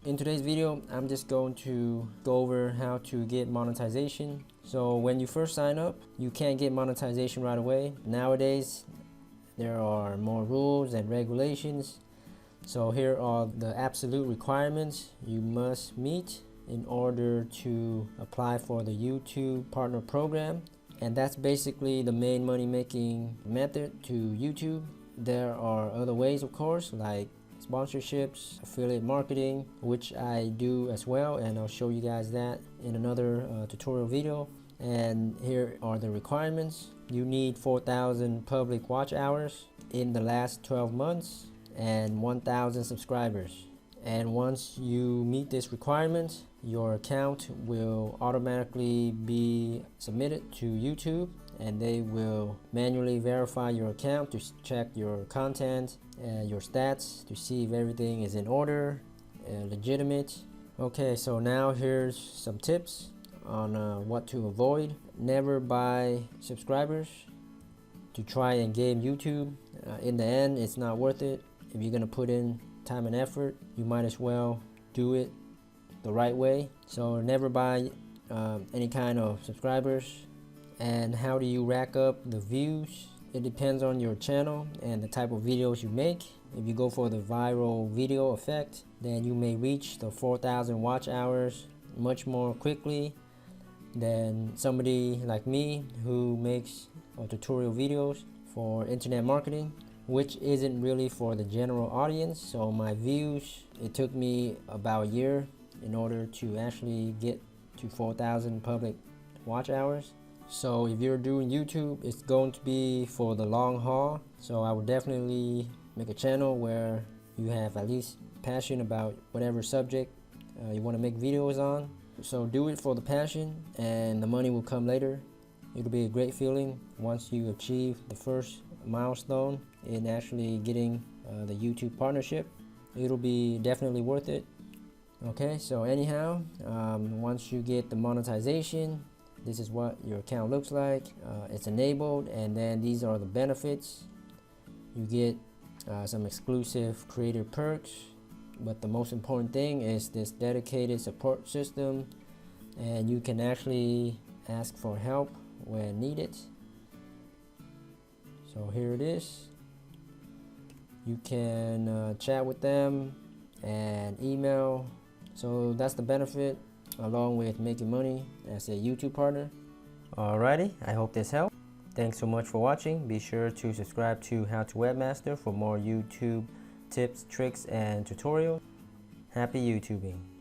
In today's video, I'm just going to go over how to get monetization. So when you first sign up, you can't get monetization right away. Nowadays, there are more rules and regulations. So here are the absolute requirements you must meet in order to apply for the YouTube Partner Program. And that's basically the main money-making method to YouTube. There are other ways, of course, like sponsorships, affiliate marketing, which I do as well, and I'll show you guys that in another tutorial video. And here are the requirements. You need 4,000 public watch hours in the last 12 months and 1,000 subscribers. And once you meet this requirement, your account will automatically be submitted to YouTube, and they will manually verify your account to check your content and your stats to see if everything is in order and legitimate. Okay, so now here's some tips on what to avoid. Never buy subscribers to try and game YouTube. In the end, it's not worth it. If you're gonna put in time and effort, you might as well do it the right way. So never buy any kind of subscribers. And how do you rack up the views? It depends on your channel and the type of videos you make. If you go for the viral video effect, then you may reach the 4,000 watch hours much more quickly than somebody like me who makes tutorial videos for internet marketing, which isn't really for the general audience. So my views, it took me about a year in order to actually get to 4,000 public watch hours. So if you're doing YouTube, it's going to be for the long haul. So I would definitely make a channel where you have at least passion about whatever subject you want to make videos on. So do it for the passion, and the money will come later. It'll be a great feeling once you achieve the first milestone in actually getting the YouTube partnership. It'll be definitely worth it. Okay, so anyhow, once you get the monetization, this is what your account looks like. It's enabled, and then these are the benefits. You get some exclusive creator perks, but the most important thing is this dedicated support system, and you can actually ask for help when needed. So here it is. You can chat with them and email. So that's the benefit, along with making money as a YouTube partner. Alrighty, I hope this helped. Thanks so much for watching. Be sure to subscribe to How to Webmaster for more YouTube tips, tricks, and tutorials. Happy YouTubing.